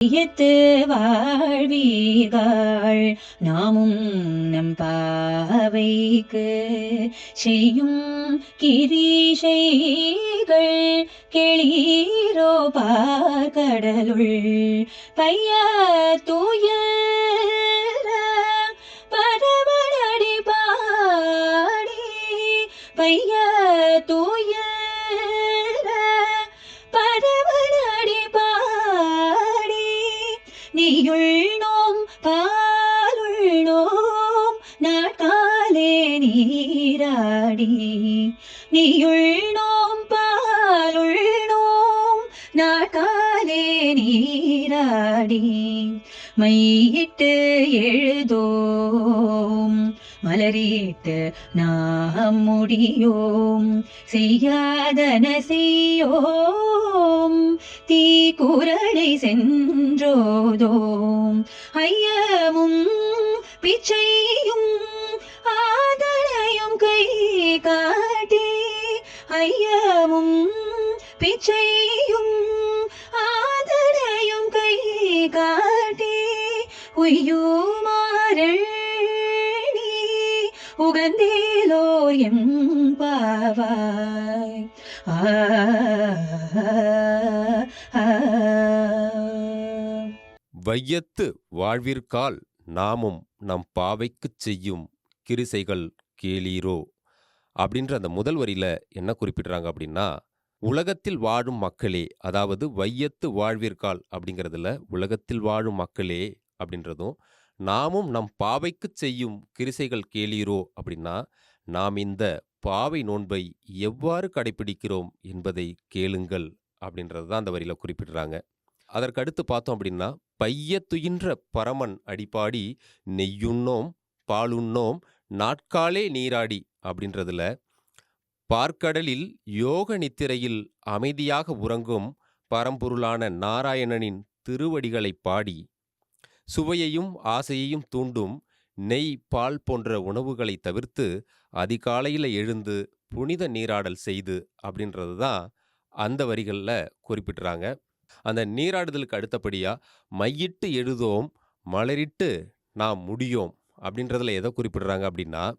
வையத்து வாழ்வீர்கள் நாமும் நம் பாவைக்கு செய்யும் கிரீசைகள் கெளீரோ பார்க்கடலுள் பைய தூயர பரவனடி பாடி பைய தூயர பரவனடி பாடி நீயுள்னோம் பாலுள்னோம் நாட்காலே நீராடி நீயுள்னோம் பாலுள்னோம் நாட்காலே நீராடி மையிட்டு எழுதோம் மலரிட்டு நாம் முடியோம் செய்யாதன செய்யோம் தீக்குறளை சென்றோதோம் ஐயமும் பிச்சையும் ஆதரையும் கை காட்டி ஐயமும் பிச்சையும் ஆதரையும் கை காட்டி உய்யுமாறல் நீ உகந்தேலோர் எம்பாவாய். வையத்து வாழ்விற்கால் நாமும் நம் பாவைக்குச் செய்யும் கிரிசைகள் கேளீரோ அப்படின்ற அந்த முதல் வரியில என்ன குறிப்பிடுறாங்க அப்படின்னா, உலகத்தில் வாழும் மக்களே, அதாவது வையத்து வாழ்விற்கால் அப்படிங்கிறதுல உலகத்தில் வாழும் மக்களே அப்படின்றதும், நாமும் நம் பாவைக்குச் செய்யும் கிரிசைகள் கேளீரோ அப்படின்னா, நாம் இந்த பாவை நோன்பை எவ்வாறு கடைபிடிக்கிறோம் என்பதை கேளுங்கள் அப்படின்றது தான் அந்த வரியில குறிப்பிடுறாங்க. அதற்கு அடுத்து பார்த்தோம் அப்படின்னா, பைய துயின்ற பரமன் அடிப்பாடி நெய்யுண்ணோம் பாலுண்ணோம் நாட்காலே நீராடி அப்படின்றதுல, பார்க்கடலில் யோக நித்திரையில் அமைதியாக உறங்கும் பரம்பொருளான நாராயணனின் திருவடிகளைப் பாடி சுவையையும் ஆசையையும் தூண்டும் நெய் பால் போன்ற உணவுகளை தவிர்த்து அதிகாலையில் எழுந்து புனித நீராடல் செய்து அப்படின்றது தான் அந்த வரிகளில் குறிப்பிட்டுறாங்க. அந்த நீராடுதலுக்கு அடுத்தபடியா மையிட்டு எழுதோம் மலரிட்டு நாம் முடியோம் அப்படின்றதுல எதை குறிப்பிடுறாங்க அப்படின்னா,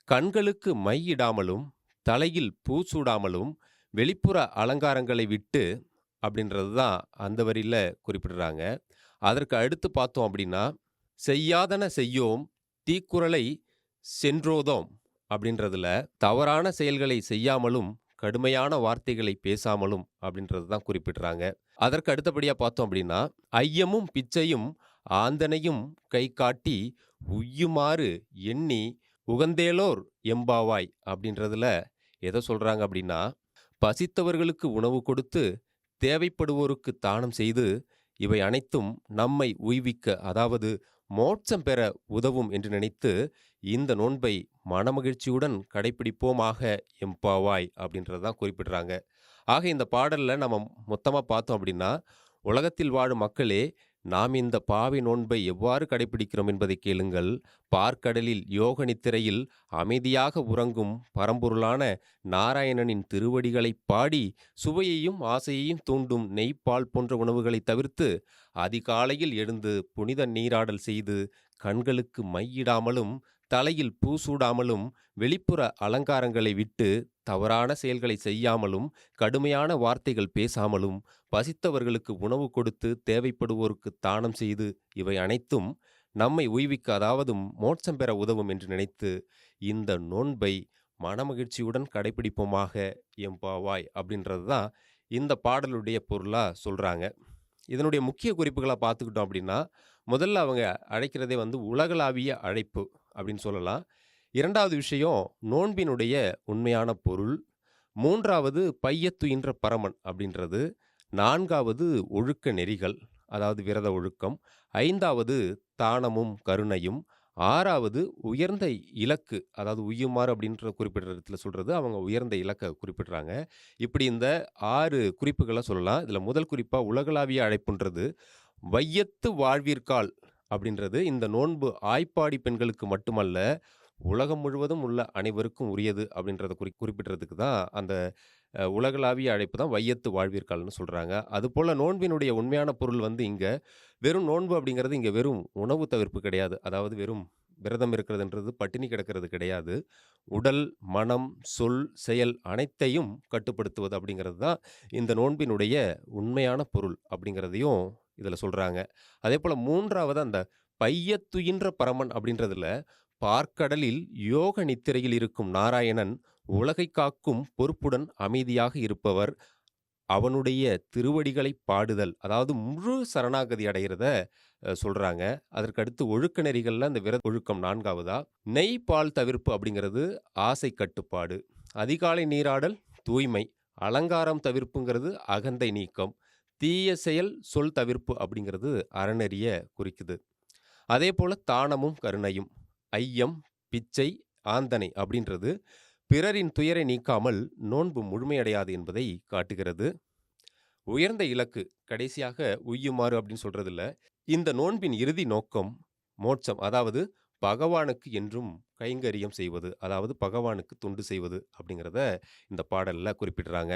கண்களுக்கு மை இடாமலும் தலையில் பூ சூடாமலும் வெளிப்புற அலங்காரங்களை விட்டு அப்படின்றது தான் அந்த வரியில குறிப்பிடுறாங்க. அதற்கு அடுத்து பார்த்தோம் அப்படின்னா, செய்யாதன செய்யோம் தீக்குறளை சென்றோதோம் அப்படின்றதுல தவறான செயல்களை செய்யாமலும் கடுமையான வார்த்தைகளை பேசாமலும் அப்படின்றது தான் குறிப்பிடுறாங்க. அதற்கு அடுத்தபடியாக பார்த்தோம் அப்படின்னா, ஐயமும் பிச்சையும் ஆந்தனையும் கை காட்டி உய்யுமாறு எண்ணி உகந்தேலோர் எம்பாவாய் அப்படின்றதுல எதை சொல்கிறாங்க அப்படின்னா, பசித்தவர்களுக்கு உணவு கொடுத்து தேவைப்படுவோருக்கு தானம் செய்து இவை அனைத்தும் நம்மை உய்விக்க, அதாவது மோட்சம் பெற உதவும் என்று நினைத்து இந்த நோன்பை மனமகிழ்ச்சியுடன் கடைபிடிப்போமாக எம்பாவாய் அப்படின்றது தான் குறிப்பிடுறாங்க. ஆக இந்த பாடலில் நம்ம மொத்தமாக பார்த்தோம் அப்படின்னா, உலகத்தில் வாழும் மக்களே, நாம் இந்த பாவை நோன்பை எவ்வாறு கடைபிடிக்கிறோம் என்பதை கேளுங்கள். பார்க்கடலில் யோக நித்திரையில் அமைதியாக உறங்கும் பரம்பொருளான நாராயணனின் திருவடிகளைப் பாடி சுவையையும் ஆசையையும் தூண்டும் நெய்ப்பால் போன்ற உணவுகளை தவிர்த்து அதிகாலையில் எழுந்து புனித நீராடல் செய்து கண்களுக்கு மையிடாமலும் தலையில் பூ சூடாமலும் வெளிப்புற அலங்காரங்களை விட்டு தவறான செயல்களை செய்யாமலும் கடுமையான வார்த்தைகள் பேசாமலும் பசித்தவர்களுக்கு உணவு கொடுத்து தேவைப்படுவோருக்கு தானம் செய்து இவை அனைத்தும் நம்மை உய்விக்க, அதாவது மோட்சம் பெற உதவும் என்று நினைத்து இந்த நோன்பை மனமகிழ்ச்சியுடன் கடைபிடிப்போமாக எம்பாவாய் அப்படின்றது தான் இந்த பாடலுடைய பொருளாக சொல்கிறாங்க. இதனுடைய முக்கிய குறிப்புகளை பார்த்துக்கிட்டோம் அப்படின்னா, முதல்ல அவங்க அழைக்கிறதே உலகளாவிய அழைப்பு அப்படின்னு சொல்லலாம். இரண்டாவது விஷயம் நோன்பினுடைய உண்மையான பொருள். மூன்றாவது பையத்துயின்ற பரமன் அப்படின்றது. நான்காவது ஒழுக்க நெறிகள், அதாவது விரத ஒழுக்கம். ஐந்தாவது தானமும் கருணையும். ஆறாவது உயர்ந்த இலக்கு, அதாவது உய்யுமாறு அப்படின்ற குறிப்பிட்ட இடத்துல சொல்கிறது அவங்க உயர்ந்த இலக்கை குறிப்பிடுறாங்க. இப்படி இந்த 6 குறிப்புகளை சொல்லலாம். இதில் முதல் குறிப்பாக உலகளாவிய அழைப்புன்றது வையத்து வாழ்விற்கால் அப்படின்றது இந்த நோன்பு ஆய்ப்பாடி பெண்களுக்கு மட்டுமல்ல, உலகம் முழுவதும் உள்ள அனைவருக்கும் உரியது அப்படின்றத குறிப்பிடுறதுக்கு தான் அந்த உலகளாவிய அழைப்பு தான் வையத்து வாழ்வீர்கால்னு சொல்றாங்க. அதுபோல நோன்பினுடைய உண்மையான பொருள் வந்து இங்க வெறும் நோன்பு அப்படிங்கிறது இங்க வெறும் உணவு தவிர்ப்பு கிடையாது. அதாவது வெறும் விரதம் இருக்கிறதுன்றது பட்டினி கிடக்கிறது கிடையாது. உடல், மனம், சொல், செயல் அனைத்தையும் கட்டுப்படுத்துவது அப்படிங்கிறது தான் இந்த நோன்பினுடைய உண்மையான பொருள் அப்படிங்கிறதையும் இதில சொல்றாங்க. அதேபோல 3வது அந்த பையத்துயின்ற பரமன் அப்படின்றதுல பார்க்கடலில் யோக நித்திரையில் இருக்கும் நாராயணன் உலகைக் காக்கும் பொறுப்புடன் அமைதியாக இருப்பவர். அவனுடைய திருவடிகளைப் பாடுதல். அதாவது முழு சரணாகதி அடையிறத சொல்றாங்க. அதற்கு அடுத்து ஒழுக்க நெறிகள்ல இந்த விரத ஒழுக்கம் 4வதா, நெய், பால் தவிர்ப்பு அப்படிங்கிறது ஆசை கட்டுப்பாடு. அதிகாலை நீராடல் தூய்மை. அலங்காரம் தவிர்ப்புங்கிறது அகந்தை நீக்கம். தீய செயல், சொல் தவிர்ப்பு அப்படிங்கிறது அறநெறிய குறிக்குது. அதேபோல தானமும் கருணையும். ஐயம், பிச்சை, ஆந்தனை அப்படின்றது பிறரின் துயரை நீக்காமல் நோன்பு முழுமையடையாது என்பதை காட்டுகிறது. உயர்ந்த இலக்கு கடைசியாக உய்யுமாறு அப்படின்னு சொல்றதில்ல. இந்த நோன்பின் இறுதி நோக்கம் மோட்சம். அதாவது பகவானுக்கு என்றும் கைங்கரியம் செய்வது. அதாவது பகவானுக்கு தொண்டு செய்வது அப்படிங்கிறத இந்த பாடல்ல குறிப்பிடுறாங்க.